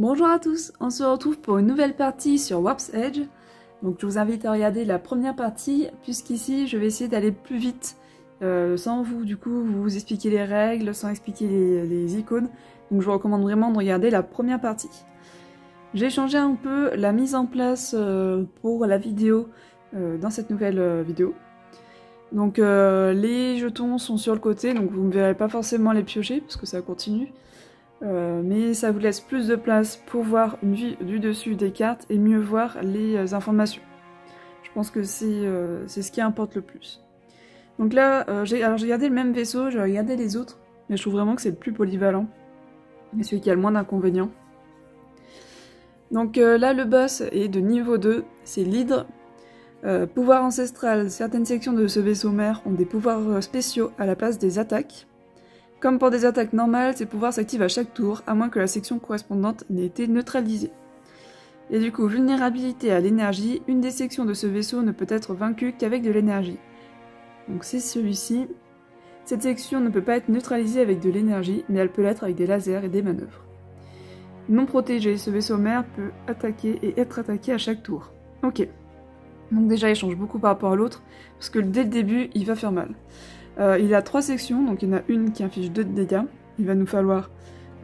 Bonjour à tous, on se retrouve pour une nouvelle partie sur Warp's Edge. Donc je vous invite à regarder la première partie, puisqu'ici je vais essayer d'aller plus vite, sans vous expliquer les règles, sans expliquer les icônes. Donc je vous recommande vraiment de regarder la première partie. J'ai changé un peu la mise en place pour la vidéo dans cette nouvelle vidéo. Donc les jetons sont sur le côté, donc vous ne verrez pas forcément les piocher, parce que ça continue. Mais ça vous laisse plus de place pour voir une vue du dessus des cartes et mieux voir les informations. Je pense que c'est ce qui importe le plus. Donc là, j'ai regardé le même vaisseau, j'ai regardé les autres, mais je trouve vraiment que c'est le plus polyvalent. Et celui qui a le moins d'inconvénients. Donc là, le boss est de niveau 2, c'est l'hydre. Pouvoir ancestral, certaines sections de ce vaisseau mère ont des pouvoirs spéciaux à la place des attaques. Comme pour des attaques normales, ces pouvoirs s'activent à chaque tour, à moins que la section correspondante n'ait été neutralisée. Et du coup, vulnérabilité à l'énergie, une des sections de ce vaisseau ne peut être vaincue qu'avec de l'énergie. Donc c'est celui-ci. Cette section ne peut pas être neutralisée avec de l'énergie, mais elle peut l'être avec des lasers et des manœuvres. Non protégé, ce vaisseau mère peut attaquer et être attaqué à chaque tour. Ok. Donc déjà, il change beaucoup par rapport à l'autre, parce que dès le début, il va faire mal. Il a 3 sections, donc il y en a une qui inflige 2 de dégâts. Il va nous falloir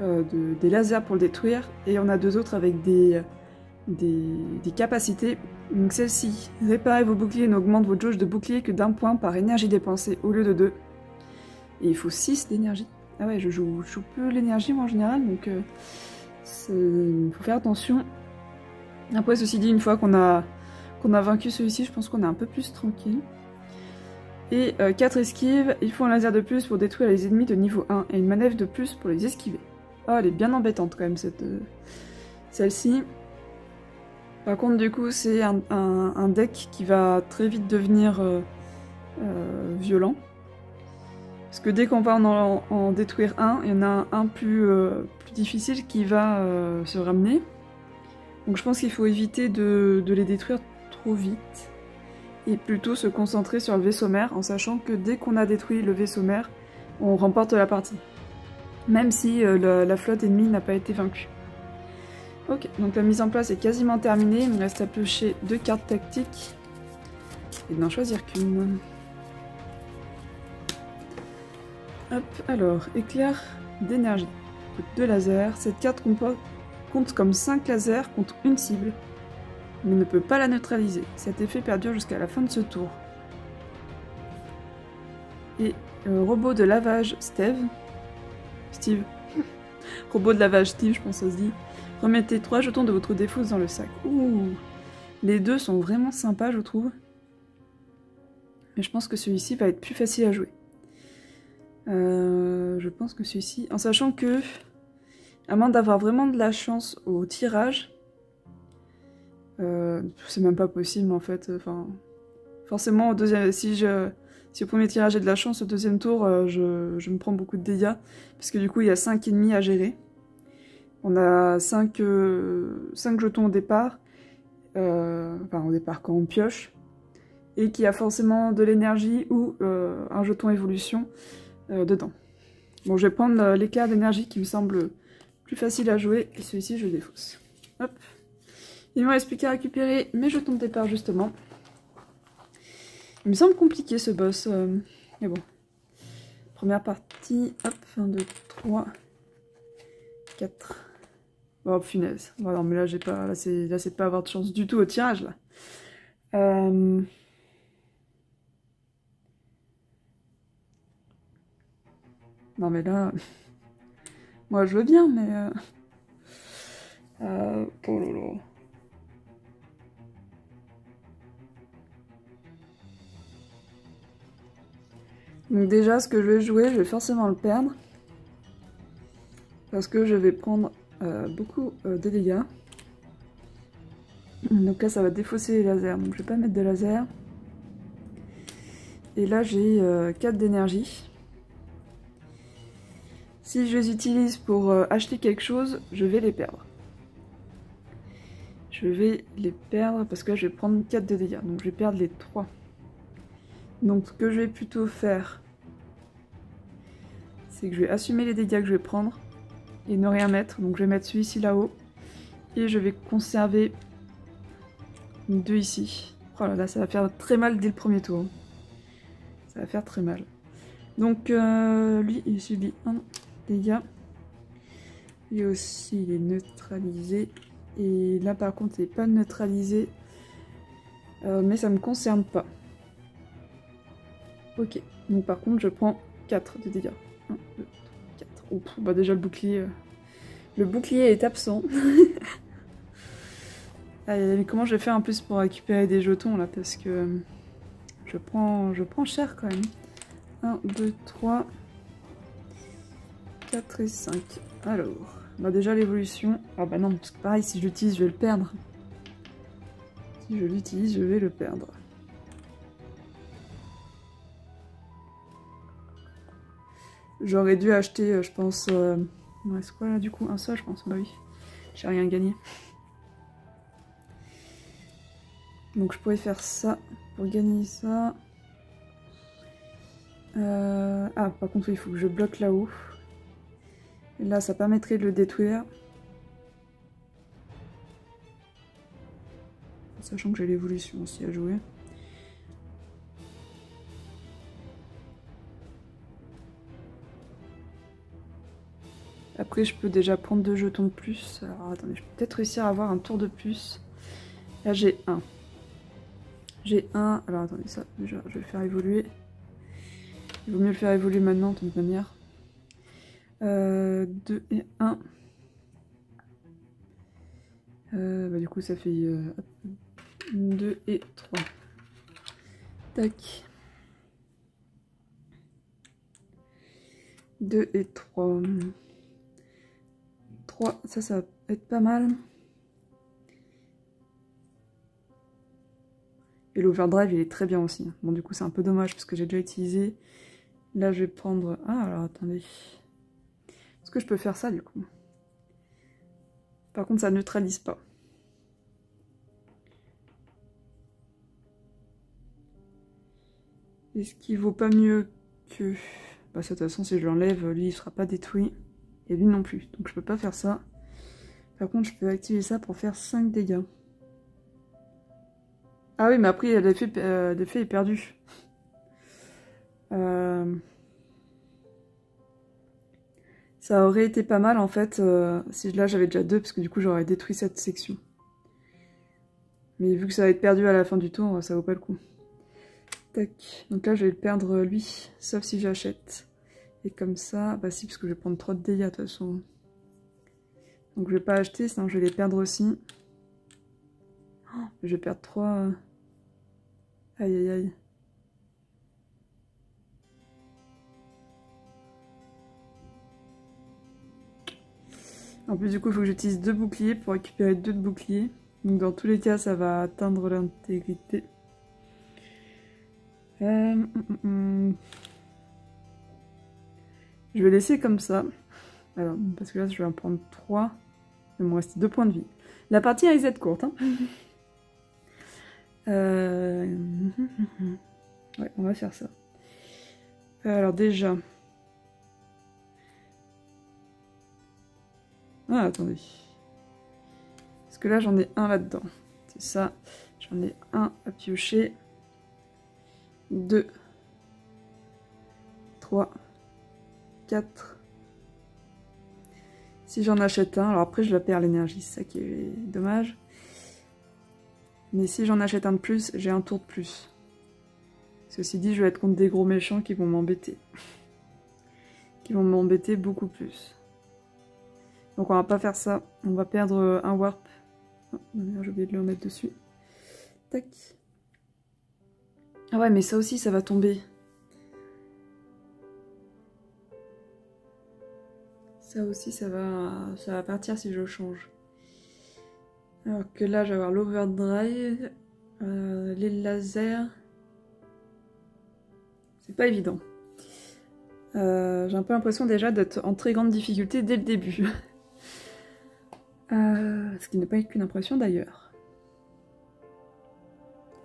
des lasers pour le détruire, et on a 2 autres avec des capacités. Donc celle-ci, réparer vos boucliers n'augmente votre jauge de bouclier que d'1 point par énergie dépensée au lieu de 2. Et il faut 6 d'énergie. Ah ouais, je joue peu l'énergie moi en général, donc il faut faire attention. Après, ceci dit, une fois qu'on a vaincu celui-ci, je pense qu'on est un peu plus tranquille. Et 4 esquives, il faut un laser de plus pour détruire les ennemis de niveau 1 et une manœuvre de plus pour les esquiver. Oh, elle est bien embêtante quand même celle-ci. Par contre, du coup, c'est un deck qui va très vite devenir violent. Parce que dès qu'on va en détruire un, il y en a un plus difficile qui va se ramener. Donc je pense qu'il faut éviter de les détruire trop vite. Et plutôt se concentrer sur le vaisseau mère en sachant que dès qu'on a détruit le vaisseau mère, on remporte la partie. Même si la flotte ennemie n'a pas été vaincue. Ok, donc la mise en place est quasiment terminée, il me reste à piocher 2 cartes tactiques et d'en choisir qu'une. Hop, alors, éclair d'énergie. 2 lasers, cette carte compte comme 5 lasers contre une cible, mais ne peut pas la neutraliser. Cet effet perdure jusqu'à la fin de ce tour. Et robot de lavage Steve. Robot de lavage Steve, je pense que ça se dit. Remettez 3 jetons de votre défausse dans le sac. Ouh, les deux sont vraiment sympas, je trouve. Mais je pense que celui-ci va être plus facile à jouer. Je pense que celui-ci... En sachant que, à moins d'avoir vraiment de la chance au tirage, c'est même pas possible en fait. Enfin, forcément, si au premier tirage j'ai de la chance, au deuxième tour, je me prends beaucoup de dégâts. Parce que du coup, il y a 5 ennemis à gérer. On a 5 jetons au départ. Enfin, au départ, quand on pioche. Et qui a forcément de l'énergie ou un jeton évolution dedans. Bon, je vais prendre l'éclair d'énergie qui me semble plus facile à jouer. Et celui-ci, je le défausse. Hop. Il me reste plus qu'à récupérer mes jetons de départ, justement. Il me semble compliqué, ce boss. Mais bon. Première partie. Hop, 1, 2, 3, 4. Oh, punaise. Oh, non, mais là, j'ai pas... Là, c'est pas avoir de chance du tout au tirage, là. Non, mais là... Moi, je veux bien, mais... Oh lolo. Donc déjà, ce que je vais jouer, je vais forcément le perdre. Parce que je vais prendre beaucoup de dégâts. Donc là, ça va défausser les lasers. Donc je vais pas mettre de laser. Et là, j'ai 4 d'énergie. Si je les utilise pour acheter quelque chose, je vais les perdre. Je vais les perdre parce que là, je vais prendre 4 de dégâts. Donc je vais perdre les 3. Donc ce que je vais plutôt faire, c'est que je vais assumer les dégâts que je vais prendre et ne rien mettre. Donc je vais mettre celui-ci là-haut Et je vais conserver 2 ici. Oh là là, ça va faire très mal dès le premier tour. Ça va faire très mal. Donc lui, il subit 1 dégât. Lui aussi, il est neutralisé. Et là, par contre, il n'est pas neutralisé. Mais ça me concerne pas. Ok. Donc par contre, je prends 4 de dégâts. 1, 2, 3, 4. Oh, bah déjà, le bouclier... Le bouclier est absent. Allez, comment je vais faire en plus pour récupérer des jetons là, parce que je prends cher quand même. 1, 2, 3, 4 et 5. Alors, bah déjà l'évolution. Ah bah non, parce que pareil, si je l'utilise, je vais le perdre. Si je l'utilise, je vais le perdre. J'aurais dû acheter, je pense... Il me reste quoi là du coup? Un seul, je pense. Bah oui, j'ai rien gagné. Donc je pourrais faire ça pour gagner ça. Ah, par contre, il faut que je bloque là-haut. Et là, ça permettrait de le détruire. Sachant que j'ai l'évolution aussi à jouer. Après, je peux déjà prendre 2 jetons de plus. Alors, attendez, je peux peut-être réussir à avoir un tour de plus. Là, j'ai 1. J'ai 1. Alors, attendez, ça, déjà, je vais le faire évoluer. Il vaut mieux le faire évoluer maintenant, de toute manière. 2 et 1. Bah, du coup, ça fait 2 et 3. Tac. 2 et 3. 3, ça va être pas mal. Et l'overdrive, il est très bien aussi. Bon, du coup, c'est un peu dommage parce que j'ai déjà utilisé. Là, je vais prendre... Ah, alors, attendez. Est-ce que je peux faire ça, du coup? Par contre, ça neutralise pas. Est-ce qu'il vaut pas mieux que... Bah, ça, de toute façon, si je l'enlève, lui, il sera pas détruit. Et lui non plus. Donc, je peux pas faire ça. Par contre, je peux activer ça pour faire 5 dégâts. Ah oui, mais après, l'effet est perdu. Ça aurait été pas mal, en fait, si là, j'avais déjà 2, parce que du coup, j'aurais détruit cette section. Mais vu que ça va être perdu à la fin du tour, ça vaut pas le coup. Tac. Donc là, je vais le perdre, lui, sauf si j'achète. Et comme ça, bah si, parce que je vais prendre trop de dégâts, de toute façon. Donc je vais pas acheter, sinon je vais les perdre aussi. Oh, je vais perdre 3... Aïe aïe aïe. En plus du coup il faut que j'utilise 2 boucliers pour récupérer 2 de boucliers. Donc dans tous les cas ça va atteindre l'intégrité. Je vais laisser comme ça. Alors, parce que là je vais en prendre 3. Il me reste 2 points de vie. La partie risque d'être courte. Hein. Ouais, on va faire ça. Alors déjà... Ah, attendez. Parce que là, j'en ai un là-dedans. C'est ça. J'en ai un à piocher. 2. 3. 4. Si j'en achète un, alors après, je la perds l'énergie. C'est ça qui est dommage. Mais si j'en achète un de plus, j'ai un tour de plus. Ceci dit, je vais être contre des gros méchants qui vont m'embêter. Qui vont m'embêter beaucoup plus. Donc on va pas faire ça. On va perdre un warp. Oh, j'ai oublié de le remettre dessus. Tac. Ah ouais, mais ça aussi, ça va tomber. Ça aussi, ça va partir si je change. Alors que là, je vais avoir l'overdrive, les lasers. C'est pas évident. J'ai un peu l'impression déjà d'être en très grande difficulté dès le début. Ce qui n'est pas qu'une impression d'ailleurs.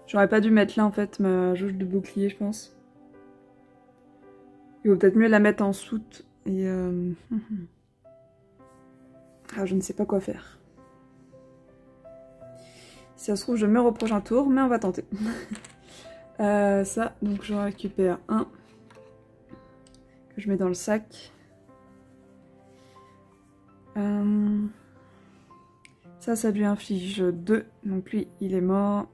J'aurais pas dû mettre là en fait ma jauge de bouclier, je pense. Il vaut peut-être mieux la mettre en soute et... Ah, je ne sais pas quoi faire. Si ça se trouve, je meurs au prochain tour, mais on va tenter. Ça, donc je récupère un que je mets dans le sac. Ça lui inflige 2, donc lui, il est mort.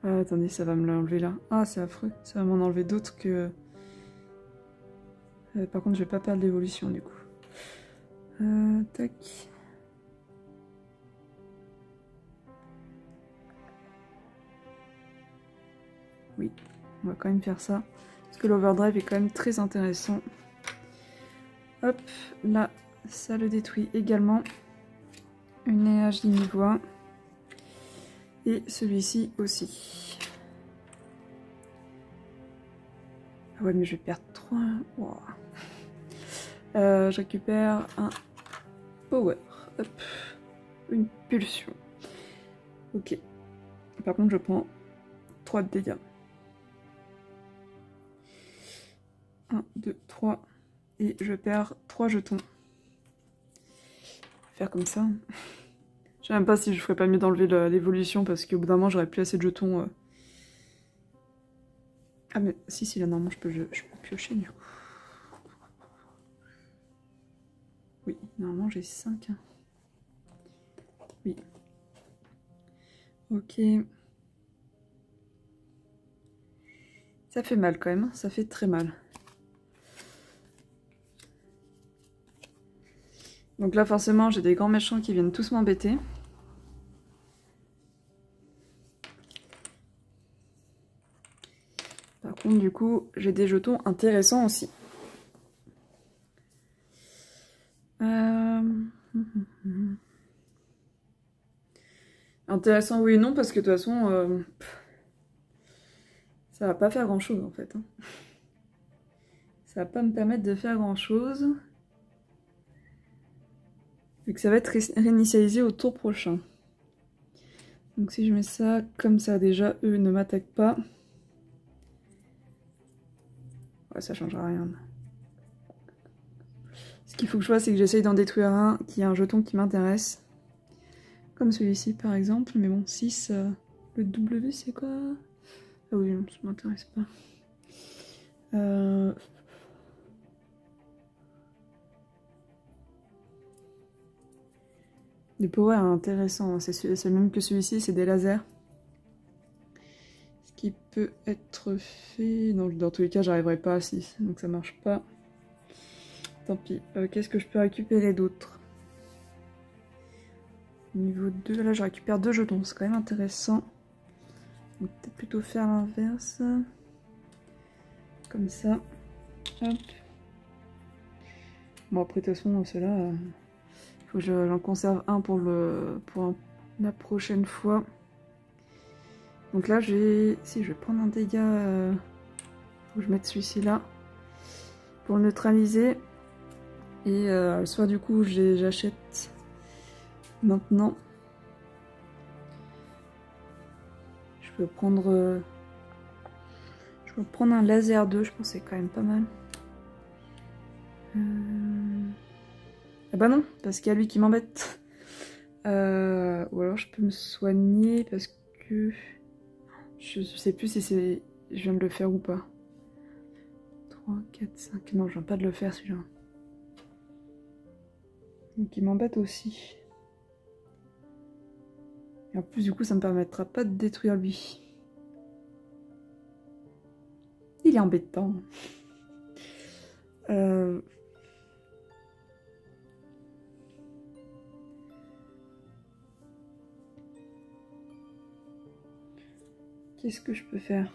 Attendez, ça va me l'enlever là. Ah, c'est affreux, ça va m'en enlever d'autres que... par contre, je vais pas perdre l'évolution du coup. Tac. Oui, on va quand même faire ça. Parce que l'overdrive est quand même très intéressant. Hop, là, ça le détruit également. Une énergie niveau 1. Et celui-ci aussi. Ah ouais, mais je vais perdre 3. Wow. Je récupère un power. Hop. Une pulsion. Ok. Par contre, je prends 3 de dégâts. 1, 2, 3. Et je perds 3 jetons. Faire comme ça. Je sais même pas si je ferais pas mieux d'enlever l'évolution parce qu'au bout d'un moment j'aurais plus assez de jetons. Ah mais si là normalement je peux piocher du coup. Oui, normalement j'ai 5. Hein. Oui. Ok. Ça fait mal quand même, ça fait très mal. Donc là forcément j'ai des grands méchants qui viennent tous m'embêter. Par contre du coup j'ai des jetons intéressants aussi. Intéressant oui et non parce que de toute façon ça va pas faire grand chose en fait. Hein. Ça va pas me permettre de faire grand chose. Vu que ça va être réinitialisé au tour prochain. Donc si je mets ça comme ça, déjà, eux ne m'attaquent pas. Ouais, ça changera rien. Ce qu'il faut que je fasse, c'est que j'essaye d'en détruire un qui a un jeton qui m'intéresse. Comme celui-ci, par exemple. Mais bon, 6, le W, c'est quoi? Ah oui, non, ça m'intéresse pas. Les power intéressants, c'est le même que celui-ci, c'est des lasers. Ce qui peut être fait... Non, dans tous les cas, j'arriverai pas à 6, donc ça marche pas. Tant pis. Qu'est-ce que je peux récupérer d'autre? Niveau 2, là je récupère 2 jetons, c'est quand même intéressant. Donc peut-être plutôt faire l'inverse. Comme ça. Hop. Bon après de toute façon, ceux-là... faut que j'en conserve un pour la prochaine fois. Donc là, je vais prendre un dégât. Faut que je mette celui-ci là pour le neutraliser. Et soit du coup, j'achète maintenant. Je peux prendre un laser 2, je pense que c'est quand même pas mal. Ah bah non, parce qu'il y a lui qui m'embête. Ou alors je peux me soigner parce que... Je sais plus si c'est... Je viens de le faire ou pas. 3, 4, 5... Non, je viens pas de le faire celui-là. Donc il m'embête aussi. Et en plus du coup ça me permettra pas de détruire lui. Il est embêtant. Qu'est-ce que je peux faire?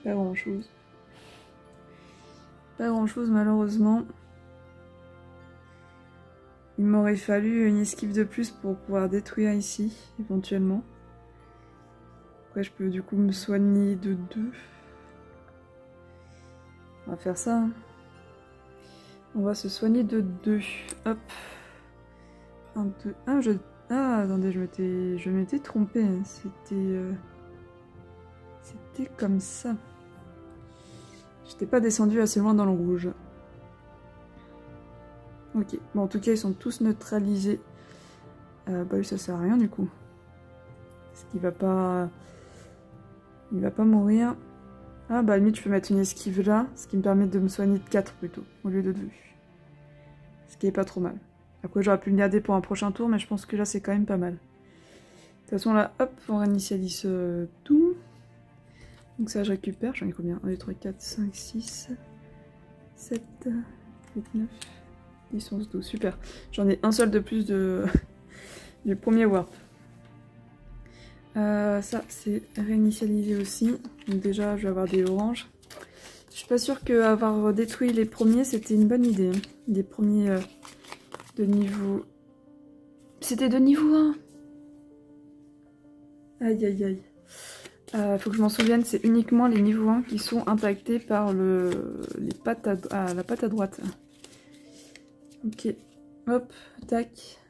Pas grand-chose. Pas grand-chose malheureusement. Il m'aurait fallu une esquive de plus pour pouvoir détruire ici, éventuellement. Après je peux du coup me soigner de 2. On va faire ça. Hein. On va se soigner de 2. Hop. 1, 2. Ah, attendez, je m'étais trompée. C'était comme ça. J'étais pas descendue assez loin dans le rouge. Ok, bon en tout cas ils sont tous neutralisés. Bah oui, ça sert à rien du coup. Parce qu'il va pas... Il va pas mourir. Ah bah à la limite je peux mettre une esquive là, ce qui me permet de me soigner de 4 plutôt, au lieu de 2. Ce qui est pas trop mal. Après j'aurais pu le garder pour un prochain tour, mais je pense que là c'est quand même pas mal. De toute façon là, hop, on réinitialise tout. Donc ça je récupère, j'en ai combien? 1, 2, 3, 4, 5, 6, 7, 8, 9, 10, 11, 12, super. J'en ai un seul de plus de... du premier warp. Ça c'est réinitialisé aussi. Donc déjà je vais avoir des oranges. Je suis pas sûre qu'avoir détruit les premiers c'était une bonne idée. Des premiers de niveau... C'était de niveau 1. Aïe aïe aïe. Faut que je m'en souvienne, c'est uniquement les niveaux 1 qui sont impactés par la patte à droite. Ok, hop, tac.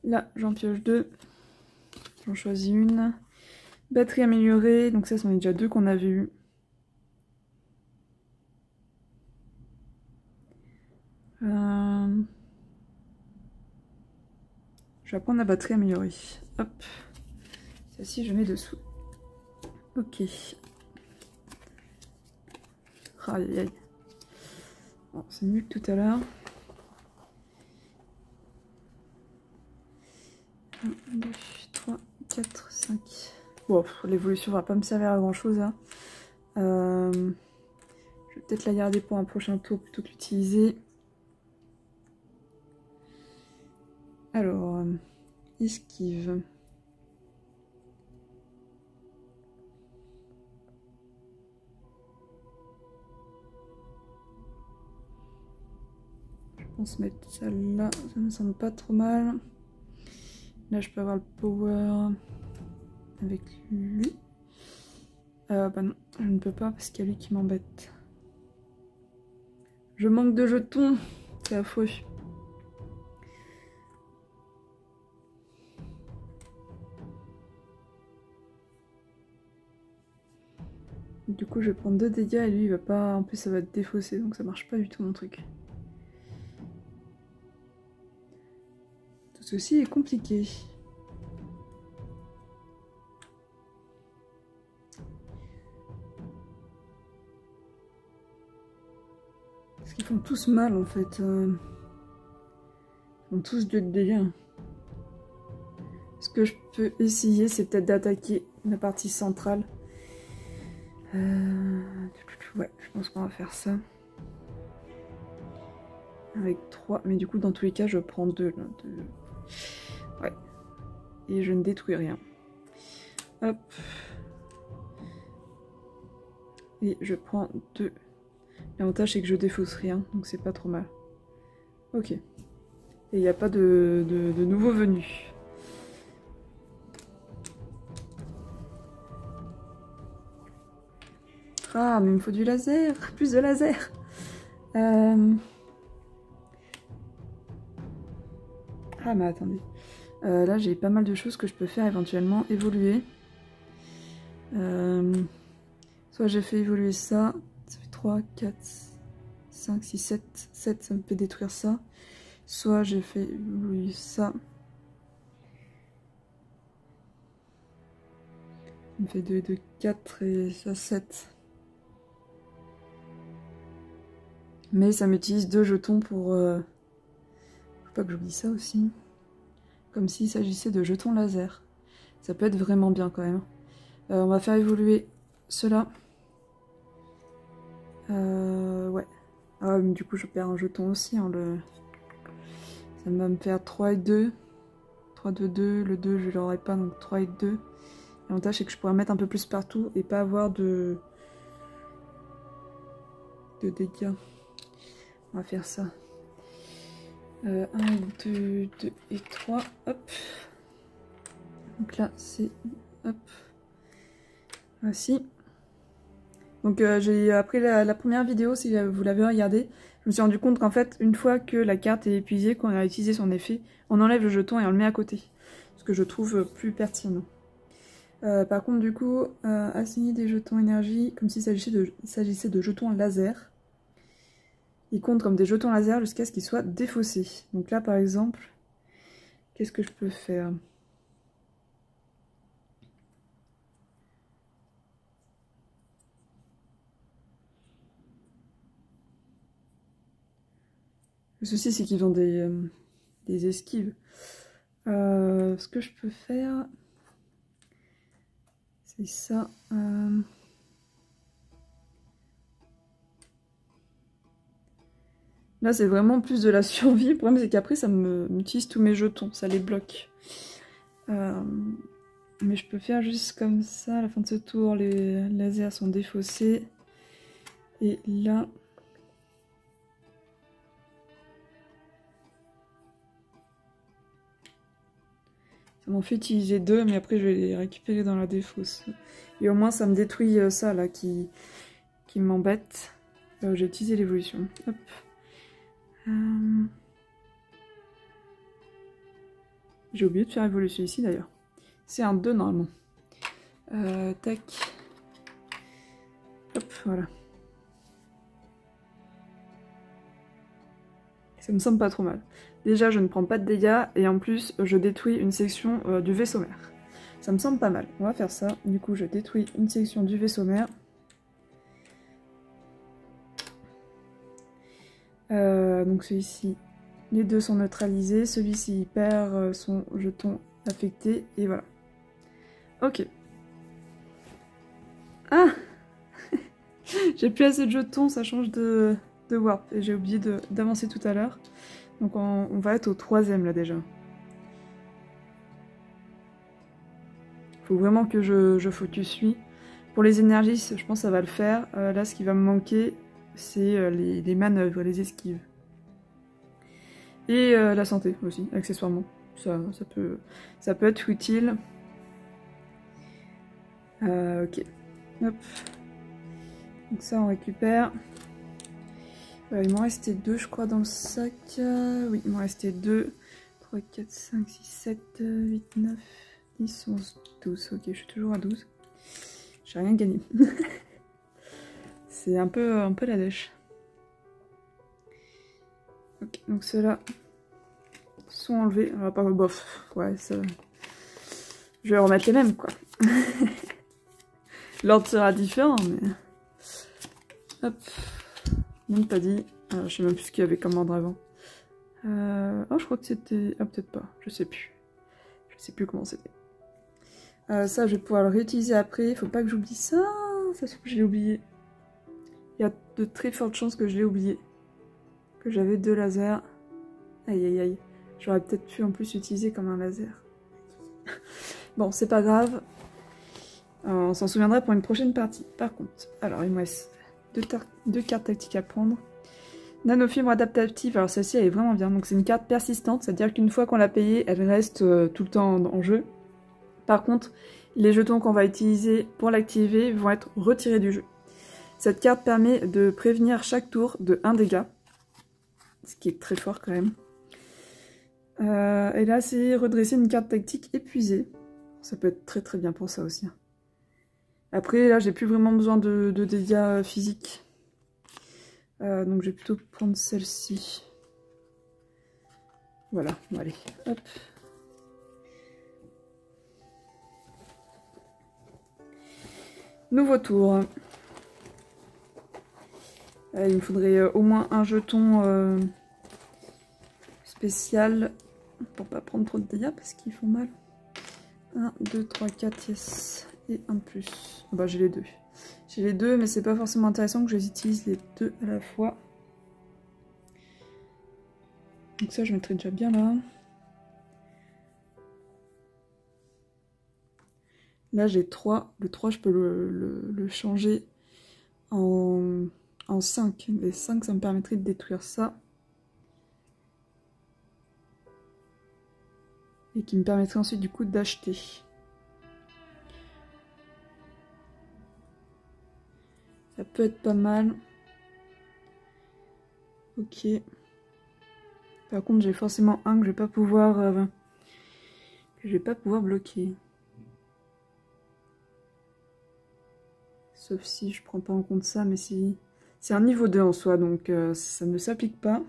Là j'en pioche 2. J'en choisis une. Batterie améliorée, donc ça c'en est déjà 2 qu'on avait eu. Je vais prendre la batterie améliorée. Hop. Celle-ci je mets dessous. Ok. Aïe aïe. Bon, c'est mieux que tout à l'heure. 1, 2, 3, 4, 5. Bon, l'évolution va pas me servir à grand chose. Hein. Je vais peut-être la garder pour un prochain tour plutôt que l'utiliser. Alors, esquive. Je pense mettre ça là, ça me semble pas trop mal. Là, je peux avoir le power avec lui. Bah non, je ne peux pas parce qu'il y a lui qui m'embête. Je manque de jetons, c'est affreux. Du coup, je vais prendre 2 dégâts et lui, il va pas... En plus, ça va être défaussé, donc ça marche pas du tout mon truc. Tout ceci est compliqué. Parce qu'ils font tous mal en fait. Ils font tous de dégâts. Ce que je peux essayer, c'est peut-être d'attaquer la partie centrale. Ouais, je pense qu'on va faire ça. Avec 3, mais du coup dans tous les cas je prends 2. Ouais. Et je ne détruis rien. Hop. Et je prends 2. L'avantage c'est que je défausse rien, donc c'est pas trop mal. Ok. Et il n'y a pas de nouveaux venus. Ah, mais il me faut du laser. Plus de laser. Ah, mais attendez. Là, j'ai pas mal de choses que je peux faire éventuellement évoluer. Soit j'ai fait évoluer ça. Ça fait 3, 4, 5, 6, 7. 7, ça me fait détruire ça. Soit j'ai fait évoluer ça. Ça me fait 2, 2, 4 et ça 7. Mais ça m'utilise 2 jetons pour... Faut pas que j'oublie ça aussi. Comme s'il s'agissait de jetons laser. Ça peut être vraiment bien quand même. On va faire évoluer cela. Ouais. Ah, mais du coup je perds un jeton aussi. Hein, ça va me faire 3 et 2. 3, 2, 2. Le 2 je l'aurai pas, donc 3 et 2. L'avantage c'est que je pourrais mettre un peu plus partout et pas avoir de dégâts. On va faire ça. 1, 2, 2 et 3. Hop. Donc là, c'est... Hop. Voici. Donc après la première vidéo, si vous l'avez regardée, je me suis rendu compte qu'en fait, une fois que la carte est épuisée, qu'on a utilisé son effet, on enlève le jeton et on le met à côté. Ce que je trouve plus pertinent. Par contre, du coup, assigner des jetons énergie comme s'il s'agissait de jetons laser. Ils comptent comme des jetons laser jusqu'à ce qu'ils soient défaussés. Donc là, par exemple, qu'est-ce que je peux faire? Le souci, c'est qu'ils ont des esquives. Ce que je peux faire, c'est ça. Là, c'est vraiment plus de la survie. Le problème, c'est qu'après, ça m'utilise tous mes jetons. Ça les bloque. Mais je peux faire juste comme ça. À la fin de ce tour, les lasers sont défaussés. Et là... ça m'en fait utiliser 2, mais après, je vais les récupérer dans la défausse. Et au moins, ça me détruit ça, là, qui m'embête. J'ai utilisé l'évolution. Hop. J'ai oublié de faire évoluer celui-ci d'ailleurs. C'est un 2 normalement. Tac. Hop, voilà. Ça me semble pas trop mal. Déjà, je ne prends pas de dégâts et en plus, je détruis une section du vaisseau mère. Ça me semble pas mal. On va faire ça. Du coup, je détruis une section du vaisseau mère. Donc celui-ci, les deux sont neutralisés. Celui-ci perd son jeton affecté et voilà. Ok. Ah j'ai plus assez de jetons, ça change de warp. Et j'ai oublié d'avancer tout à l'heure. Donc on va être au 3e là déjà. Faut vraiment que je focus lui. Pour les énergies, je pense que ça va le faire. Là, ce qui va me manquer, c'est les manœuvres, les esquives. Et la santé aussi, accessoirement. Ça peut être utile. Ok. Hop. Donc ça, on récupère. Il m'en restait 2, je crois, dans le sac. Oui, il m'en restait 2. 3, 4, 5, 6, 7, 8, 9, 10, 11, 12. Ok, je suis toujours à 12. J'ai rien gagné. C'est un peu la dèche. Ok, donc ceux-là sont enlevés. Alors, pas bof. Ouais, ça... je vais remettre les mêmes, quoi. L'ordre sera différent, mais... hop. Même pas dit. Alors, je sais même plus ce qu'il y avait comme ordre avant. Oh, je crois que c'était... ah, peut-être pas. Je sais plus. Je sais plus comment c'était. Ça, je vais pouvoir le réutiliser après. Il faut pas que j'oublie ça. Ça se trouve que je l'ai oublié. Il y a de très fortes chances que je l'ai oublié. Que j'avais 2 lasers. Aïe, aïe, aïe. J'aurais peut-être pu en plus utiliser comme un laser. Bon, c'est pas grave. On s'en souviendra pour une prochaine partie. Par contre, alors il me reste 2 cartes tactiques à prendre. Nanofibre adaptative, alors celle-ci elle est vraiment bien. Donc c'est une carte persistante, c'est-à-dire qu'une fois qu'on l'a payée, elle reste tout le temps en jeu. Par contre, les jetons qu'on va utiliser pour l'activer vont être retirés du jeu. Cette carte permet de prévenir chaque tour de 1 dégât. Ce qui est très fort quand même. Et là, c'est redresser une carte tactique épuisée. Ça peut être très très bien pour ça aussi. Après, là, j'ai plus vraiment besoin de dégâts physiques. Donc, je vais plutôt prendre celle-ci. Voilà, bon, allez, hop. Nouveau tour. Il me faudrait au moins un jeton spécial pour pas prendre trop de dégâts parce qu'ils font mal. 1, 2, 3, 4, yes. Et un de plus. Bah, j'ai les 2. J'ai les 2, mais c'est pas forcément intéressant que je les utilise les 2 à la fois. Donc ça, je mettrai déjà bien là. Là, j'ai 3. Le 3, je peux le changer en 5. Les 5, ça me permettrait de détruire ça. Et qui me permettrait ensuite, du coup, d'acheter. Ça peut être pas mal. Ok. Par contre, j'ai forcément un que je vais pas pouvoir bloquer. Sauf si je prends pas en compte ça, mais si... C'est un niveau 2 en soi, donc ça ne s'applique pas.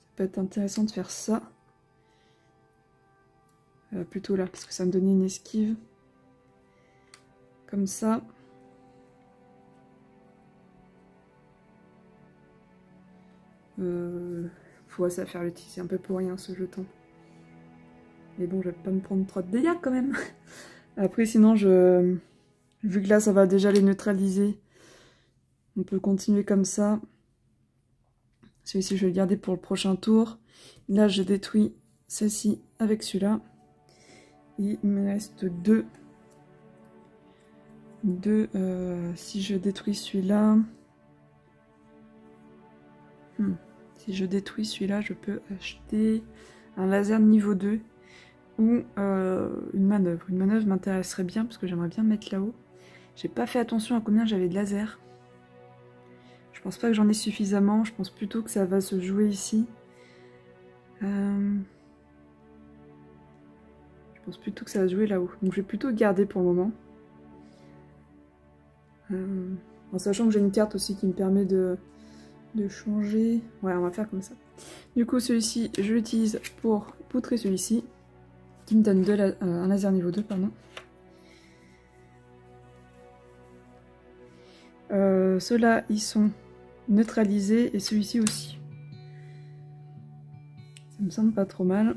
Ça peut être intéressant de faire ça. Plutôt là, parce que ça me donnait une esquive. Comme ça. Ouais, ça va faire le tisser un peu pour rien ce jeton. Mais bon, je vais pas me prendre trop de dégâts quand même. Après, sinon, vu que là, ça va déjà les neutraliser, on peut continuer comme ça. Celui-ci, je vais le garder pour le prochain tour. Là, je détruis celle-ci avec celui-là. Il me reste deux. Si je détruis celui-là... Si je détruis celui-là, je peux acheter un laser de niveau 2 ou une manœuvre. Une manœuvre m'intéresserait bien parce que j'aimerais bien mettre là-haut. J'ai pas fait attention à combien j'avais de laser. Je pense pas que j'en ai suffisamment. Je pense plutôt que ça va se jouer ici. Je pense plutôt que ça va se jouer là-haut. Donc je vais plutôt garder pour le moment. En sachant que j'ai une carte aussi qui me permet de changer. Ouais, on va faire comme ça. Du coup, celui-ci, je l'utilise pour poutrer celui-ci, qui me donne un laser niveau 2, pardon. Ceux-là, ils sont neutralisés, et celui-ci aussi. Ça me semble pas trop mal.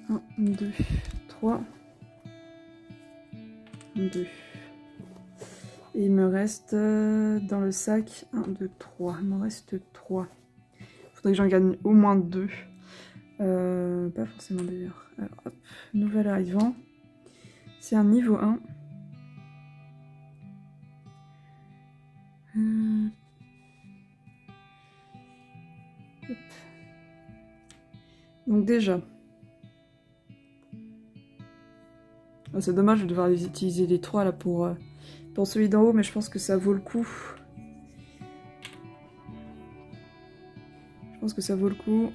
Un, 2, 3. 2. Et il me reste dans le sac 1, 2, 3. Il m'en reste 3. Il faudrait que j'en gagne au moins 2. Pas forcément d'ailleurs. Alors hop, nouvel arrivant. C'est un niveau 1. Hop. Donc déjà. Ah, c'est dommage de devoir les utiliser les 3 là pour celui d'en haut, mais je pense que ça vaut le coup. Je pense que ça vaut le coup.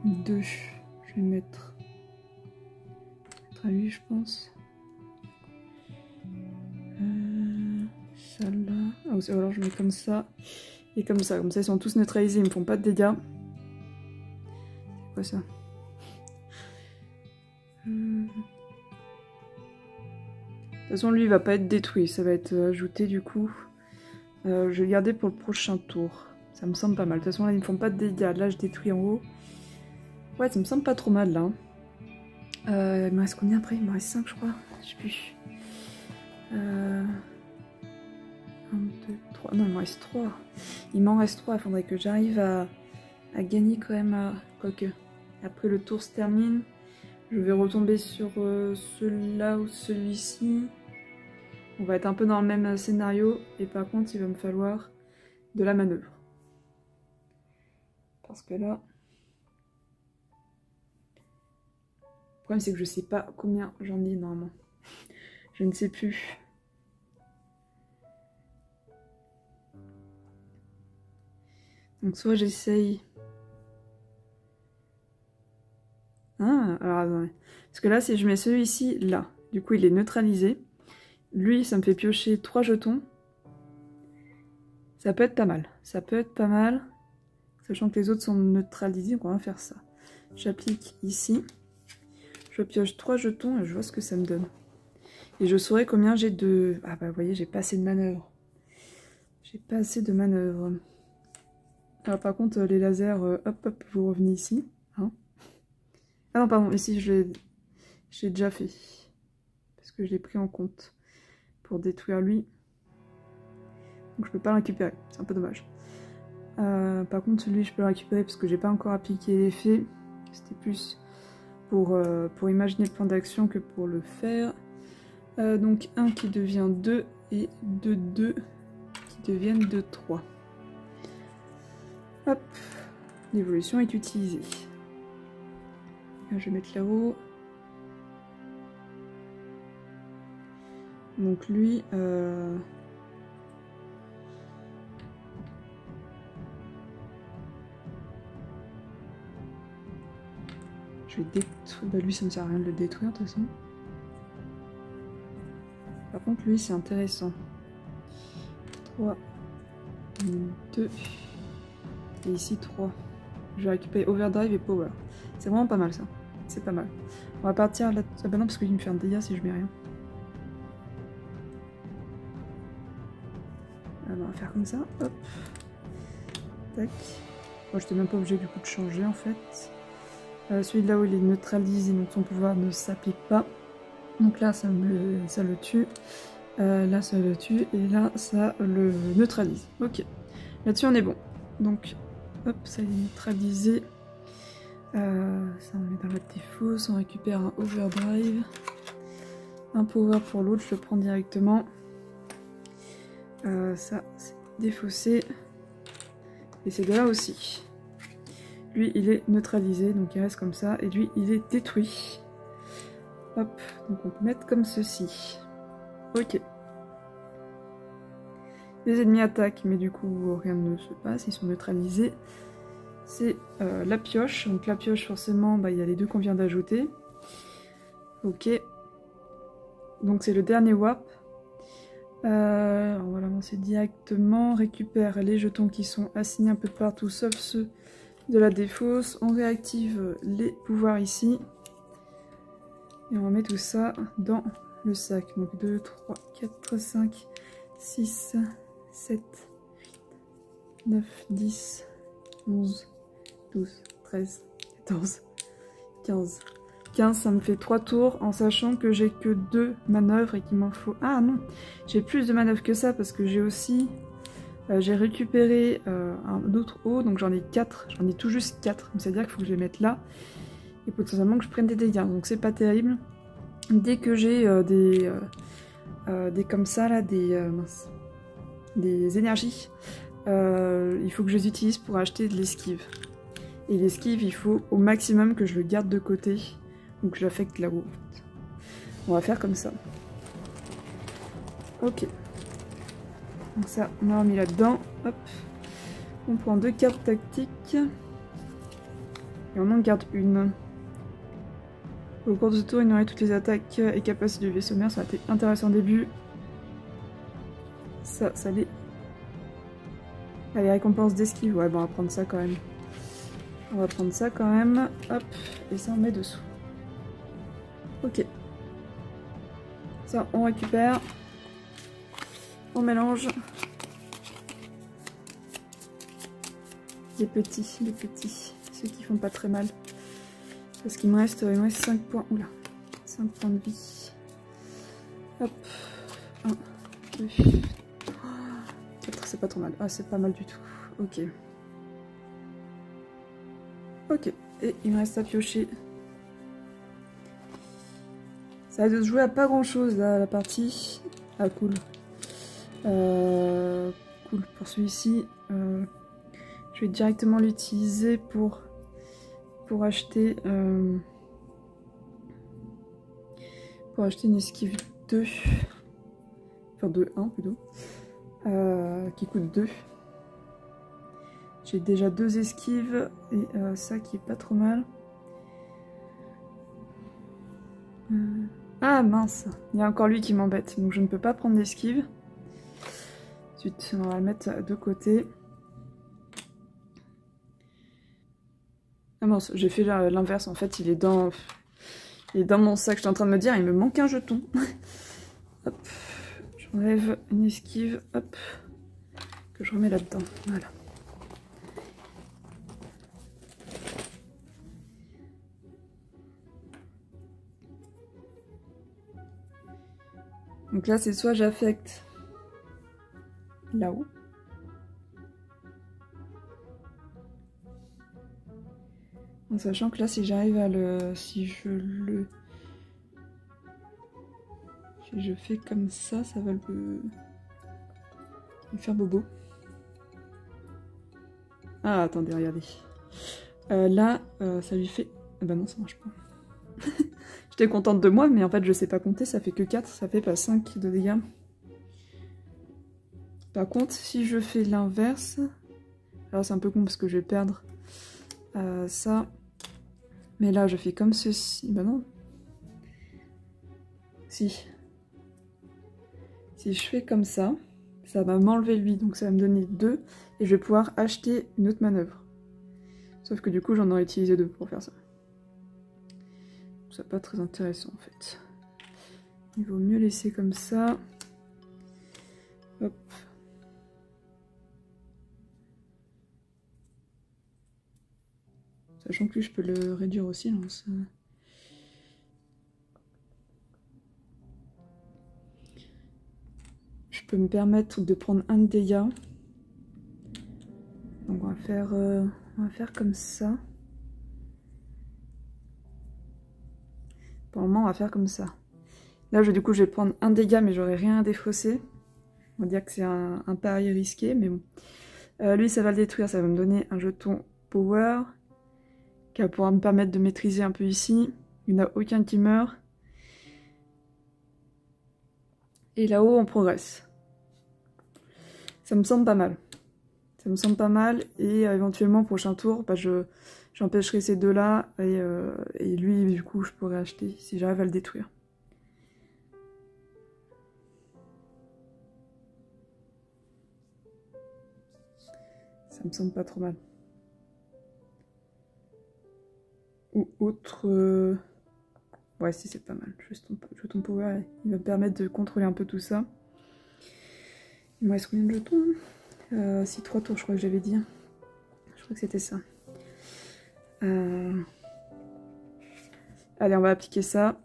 2. Je vais mettre à lui, je pense. Ça là. Ah, ou alors je mets comme ça. Et comme ça. Comme ça, ils sont tous neutralisés, ils me font pas de dégâts. C'est quoi ça? De toute façon, lui, il va pas être détruit. Ça va être ajouté du coup. Je vais le garder pour le prochain tour. Ça me semble pas mal. De toute façon, là, ils me font pas de dégâts. Là, je détruis en haut. Ouais, ça me semble pas trop mal, là. Il me reste combien après? Il me reste 5, je crois. Je sais plus. 1, 2, 3. Non, il me reste 3. Il m'en reste 3. Il faudrait que j'arrive à gagner quand même. Quoique. Après, le tour se termine. Je vais retomber sur celui-là ou celui-ci. On va être un peu dans le même scénario. Et par contre, il va me falloir de la manœuvre. Parce que là... Le problème, c'est que je sais pas combien j'en ai normalement. Je ne sais plus. Donc soit j'essaye... Ah, alors attendez. Parce que là, si je mets celui-ci là, du coup il est neutralisé. Lui, ça me fait piocher 3 jetons. Ça peut être pas mal. Ça peut être pas mal. Sachant que les autres sont neutralisés, donc on va faire ça. J'applique ici. Je pioche 3 jetons et je vois ce que ça me donne. Et je saurai combien j'ai de... Ah bah vous voyez, j'ai pas assez de manœuvre. J'ai pas assez de manœuvre. Alors par contre, les lasers, hop hop, vous revenez ici. Hein. Ah non, pardon, ici je l'ai déjà fait. Parce que je l'ai pris en compte pour détruire lui. Donc je peux pas le récupérer, c'est un peu dommage. Par contre celui je peux le récupérer parce que j'ai pas encore appliqué l'effet. C'était plus pour imaginer le plan d'action que pour le faire. Donc 1 qui devient 2 et 2 qui deviennent 2, 3. Hop, l'évolution est utilisée. Je vais mettre là-haut. Donc lui... je vais détruire. Bah lui ça ne sert à rien de le détruire de toute façon. Par contre lui c'est intéressant. 3, 2, et ici 3. Je vais récupérer Overdrive et Power. C'est vraiment pas mal ça. C'est pas mal. On va partir là. Ah bah non parce qu'il me fait un dégât si je mets rien. Alors on va faire comme ça. Hop. Tac. Bon, j'étais même pas obligé du coup de changer en fait. Celui de là-haut il est neutralisé donc son pouvoir ne s'applique pas. Donc là ça le tue. Là ça le tue et là ça le neutralise. Ok. Là-dessus on est bon. Donc hop ça est neutralisé. Ça on met dans la défausse. On récupère un overdrive. Un power pour l'autre, je le prends directement. Ça c'est défaussé. Et c'est de là aussi. Lui il est neutralisé, donc il reste comme ça. Et lui il est détruit. Hop, donc on peut mettre comme ceci. Ok. Les ennemis attaquent, mais du coup rien ne se passe, ils sont neutralisés. C'est la pioche. Donc la pioche forcément, bah, il y a les deux qu'on vient d'ajouter. Ok. Donc c'est le dernier warp. On va l'avancer directement, on récupère les jetons qui sont assignés un peu partout sauf ceux de la défausse, on réactive les pouvoirs ici et on met tout ça dans le sac. Donc 2, 3, 4, 5, 6, 7, 8, 9, 10, 11, 12, 13, 14, 15. 15, ça me fait 3 tours en sachant que j'ai que 2 manœuvres et qu'il m'en faut... Ah non, j'ai plus de manœuvres que ça parce que j'ai aussi... j'ai récupéré un autre haut, donc j'en ai 4, j'en ai tout juste 4. C'est-à-dire qu'il faut que je les mette là et potentiellement que je prenne des dégâts, donc c'est pas terrible. Dès que j'ai des comme ça là, des énergies, il faut que je les utilise pour acheter de l'esquive. Et l'esquive, il faut au maximum que je le garde de côté. Donc je l'affecte là-haut. On va faire comme ça. Ok. Donc ça, on a remis là-dedans. Hop. On prend 2 cartes tactiques. Et on en garde une. Au cours de ce tour, ignorer toutes les attaques et capacités du vaisseau mère. Ça a été intéressant au début. Ça l'est. Allez, récompense d'esquive. Ouais, bon, on va prendre ça quand même. On va prendre ça quand même. Hop. Et ça, on met dessous. Ok. Ça, on récupère. On mélange. Les petits. Ceux qui font pas très mal. Parce qu'il me reste 5 points. Oula. 5 points de vie. Hop. 1, 2, 4, c'est pas trop mal. Ah, c'est pas mal du tout. Ok. Ok. Et il me reste à piocher. Ça va de se jouer à pas grand chose là, la partie. Ah cool. Cool pour celui-ci. Je vais directement l'utiliser pour acheter une esquive 2. Enfin 2-1 plutôt. Qui coûte 2. J'ai déjà 2 esquives et ça qui est pas trop mal. Ah mince, il y a encore lui qui m'embête, donc je ne peux pas prendre d'esquive. Ensuite, on va le mettre de côté. Ah mince, j'ai fait l'inverse, en fait, il est dans mon sac, je suis en train de me dire, il me manque un jeton. Hop, j'enlève une esquive, hop, que je remets là-dedans, voilà. Donc là, c'est soit j'affecte là-haut. En sachant que là, si j'arrive à le... Si je fais comme ça, ça va me faire bobo. Ah, attendez, regardez. Là, ça lui fait... Ah bah non, ça marche pas. J'étais contente de moi, mais en fait, je sais pas compter, ça fait que 4, ça fait pas 5 de dégâts. Par contre, si je fais l'inverse... Alors c'est un peu con parce que je vais perdre ça. Mais là, je fais comme ceci. Bah non. Si. Si je fais comme ça, ça va m'enlever lui, donc ça va me donner 2. Et je vais pouvoir acheter une autre manœuvre. Sauf que du coup, j'en aurais utilisé 2 pour faire ça. C'est pas très intéressant en fait. Il vaut mieux laisser comme ça. Hop. Sachant que lui, je peux le réduire aussi. Non, ça... Je peux me permettre de prendre un de dégâts. Donc on va faire comme ça. Pour le moment, on va faire comme ça. Là, du coup, je vais prendre un dégât, mais j'aurai rien à défausser. On va dire que c'est un pari risqué, mais bon. Lui, ça va le détruire, ça va me donner un jeton power, qui va pouvoir me permettre de maîtriser un peu ici. Il n'y en a aucun qui meurt. Et là-haut, on progresse. Ça me semble pas mal. Ça me semble pas mal, et éventuellement, prochain tour, bah, j'empêcherai ces deux-là, et lui, du coup, je pourrais acheter, si j'arrive à le détruire. Ça me semble pas trop mal. Ou autre... Ouais, si, c'est pas mal. Jeton power, il va me permettre de contrôler un peu tout ça. Il me reste combien de jetons? Si, 3 tours, je crois que j'avais dit. Je crois que c'était ça. Allez, on va appliquer ça.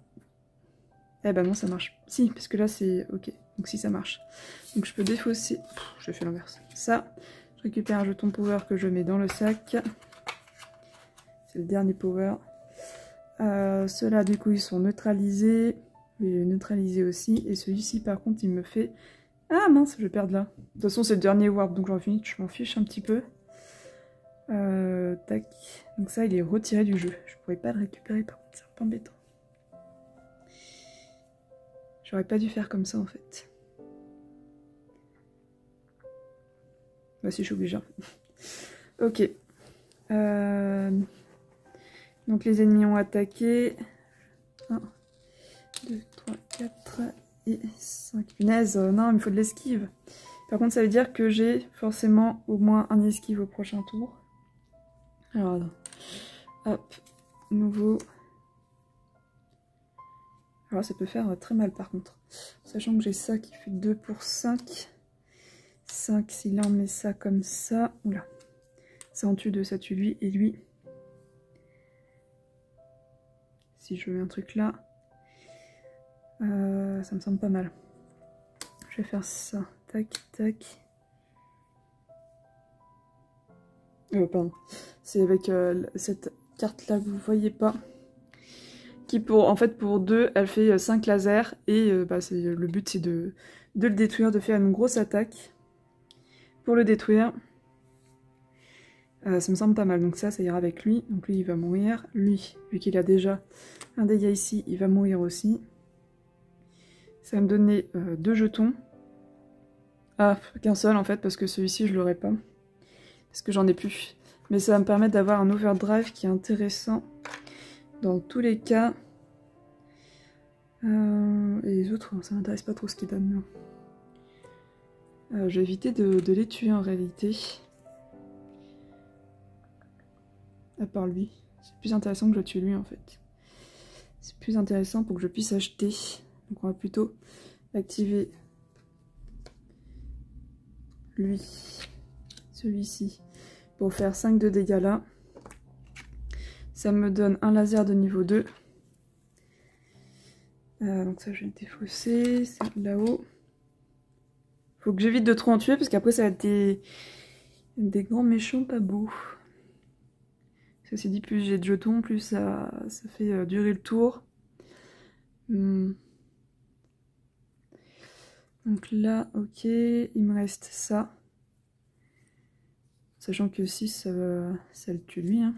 Eh ben non, ça marche. Si, parce que là, c'est... Ok, donc si, ça marche. Donc je peux défausser... Je fais l'inverse. Ça, je récupère un jeton power que je mets dans le sac. C'est le dernier power. Ceux-là, du coup, ils sont neutralisés. Je vais les neutraliser aussi. Et celui-ci, par contre, il me fait... Ah mince, je perds là. De toute façon, c'est le dernier warp, donc je m'en fiche un petit peu. Tac. Donc ça, il est retiré du jeu. Je pourrais pas le récupérer, par contre, c'est un peu embêtant. J'aurais pas dû faire comme ça, en fait. Bah si, je suis obligée. Ok. Donc les ennemis ont attaqué. 1, 2, 3, 4 et 5. Punaise, non, il me faut de l'esquive. Par contre, ça veut dire que j'ai forcément au moins un esquive au prochain tour. Alors, hop, nouveau. Alors ça peut faire très mal par contre. Sachant que j'ai ça qui fait 2 pour 5. 5, si là on met ça comme ça. Oula. Ça en tue 2, ça tue lui et lui. Si je mets un truc là. Ça me semble pas mal. Je vais faire ça. Tac, tac. Pardon. C'est avec cette carte là que vous voyez pas. Qui en fait pour 2, elle fait 5 lasers. Et le but c'est de le détruire, de faire une grosse attaque. Pour le détruire. Ça me semble pas mal. Donc ça ira avec lui. Donc lui il va mourir. Lui, vu qu'il a déjà un dégât ici, il va mourir aussi. Ça va me donner 2 jetons. Ah, qu'un seul en fait, parce que celui-ci je l'aurai pas. Parce que j'en ai plus. Mais ça va me permettre d'avoir un overdrive qui est intéressant. Dans tous les cas. Et les autres, ça m'intéresse pas trop ce qu'ils donnent. Je vais éviter de les tuer en réalité. À part lui. C'est plus intéressant que je tue lui en fait. C'est plus intéressant pour que je puisse acheter. Donc on va plutôt activer lui, celui-ci, pour faire 5 de dégâts là. Ça me donne un laser de niveau 2. Donc ça je vais le défausser, c'est là-haut. Faut que j'évite de trop en tuer parce qu'après ça va être des grands méchants pas beaux. Ceci dit, plus j'ai de jetons, plus ça fait durer le tour. Donc là, ok, il me reste ça. Sachant que 6, ça le tue lui. Hein.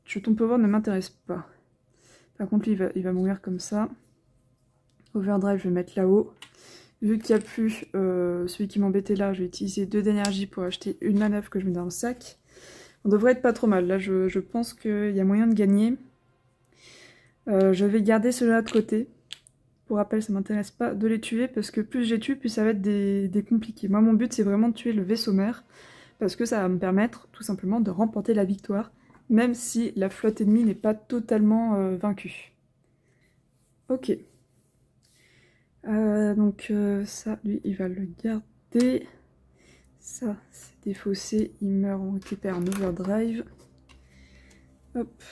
Jeton power ne m'intéresse pas. Par contre, lui, il va mourir comme ça. Overdrive, je vais mettre là-haut. Vu qu'il n'y a plus celui qui m'embêtait là, je vais utiliser 2 d'énergie pour acheter une manœuvre que je mets dans le sac. On devrait être pas trop mal. Là, je pense qu'il y a moyen de gagner. Je vais garder ceux-là de côté. Pour rappel, ça m'intéresse pas de les tuer parce que plus je les tue, plus ça va être des compliqués. Moi, mon but, c'est vraiment de tuer le vaisseau mère parce que ça va me permettre tout simplement de remporter la victoire, même si la flotte ennemie n'est pas totalement vaincue. Ok. Donc ça, lui, il va le garder. Ça, c'est défaussé, il meurt en TP en overdrive. Hop,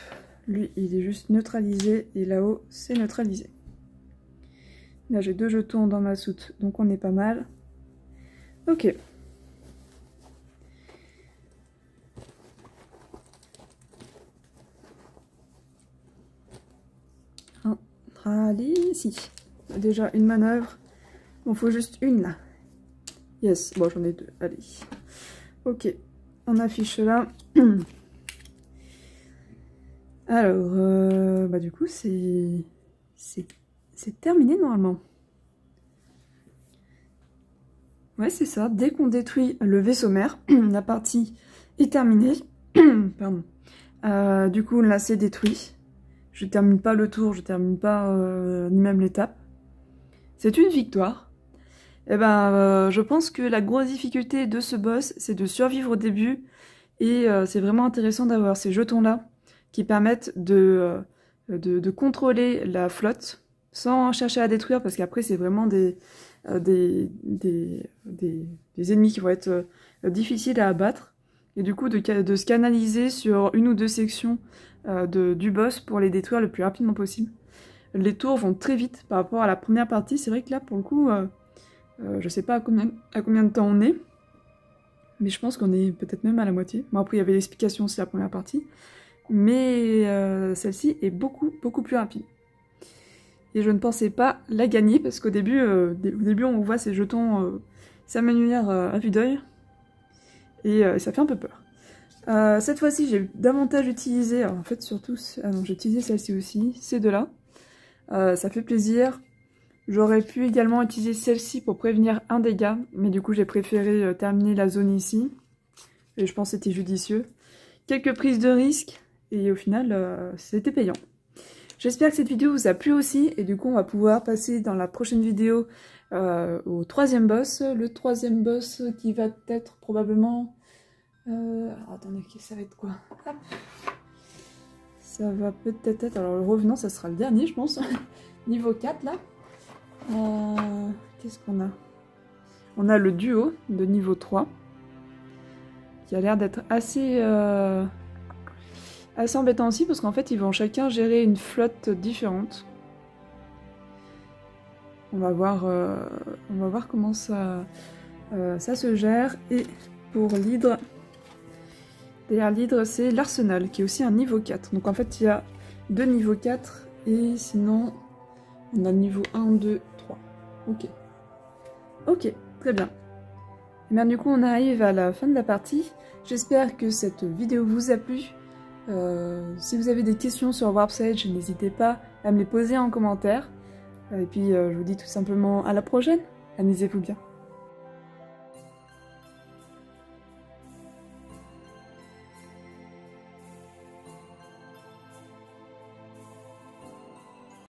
lui, il est juste neutralisé et là-haut, c'est neutralisé. Là, j'ai 2 jetons dans ma soute, donc on est pas mal. Ok. Un rallye, ici. Déjà une manœuvre. Bon, faut juste une là. Yes, bon, j'en ai 2. Allez. Ok, on affiche là. Alors, bah du coup, c'est terminé normalement. Ouais, c'est ça. Dès qu'on détruit le vaisseau mère, la partie est terminée. Pardon. Du coup, là, c'est détruit. Je termine pas le tour, je termine pas ni même l'étape. C'est une victoire. Et ben, je pense que la grosse difficulté de ce boss, c'est de survivre au début. Et c'est vraiment intéressant d'avoir ces jetons-là qui permettent de contrôler la flotte sans chercher à détruire, parce qu'après, c'est vraiment des ennemis qui vont être difficiles à abattre. Et du coup, de se canaliser sur une ou 2 sections du boss pour les détruire le plus rapidement possible. Les tours vont très vite par rapport à la première partie. C'est vrai que là, pour le coup, je sais pas à combien de temps on est, mais je pense qu'on est peut-être même à la moitié. Bon, après, il y avait l'explication aussi la première partie, mais celle-ci est beaucoup plus rapide. Et je ne pensais pas la gagner, parce qu'au début, on voit ces jetons s'amenuire à vue d'œil, et ça fait un peu peur. Cette fois-ci, j'ai davantage utilisé, alors en fait surtout, ah non, j'ai utilisé celle-ci aussi, ces deux-là. Ça fait plaisir. J'aurais pu également utiliser celle-ci pour prévenir un dégât, mais du coup j'ai préféré terminer la zone ici. Et je pense que c'était judicieux. Quelques prises de risque, et au final, c'était payant. J'espère que cette vidéo vous a plu aussi, et du coup on va pouvoir passer dans la prochaine vidéo au 3e boss. Le 3e boss qui va être probablement... alors attendez, ça va être quoi? Hop. Ça va peut-être être... Alors le revenant, ça sera le dernier, je pense. Niveau 4, là. Qu'est-ce qu'on a? On a le duo de niveau 3. Qui a l'air d'être assez embêtant aussi, parce qu'en fait, ils vont chacun gérer une flotte différente. On va voir comment ça se gère. Et pour l'hydre... Derrière l'hydre, c'est l'arsenal, qui est aussi un niveau 4. Donc en fait, il y a 2 niveaux 4, et sinon, on a le niveau 1, 2, 3. Ok. Ok, très bien. Et bien du coup, on arrive à la fin de la partie. J'espère que cette vidéo vous a plu. Si vous avez des questions sur Warp's Edge, n'hésitez pas à me les poser en commentaire. Et puis, je vous dis tout simplement à la prochaine. Amusez-vous bien.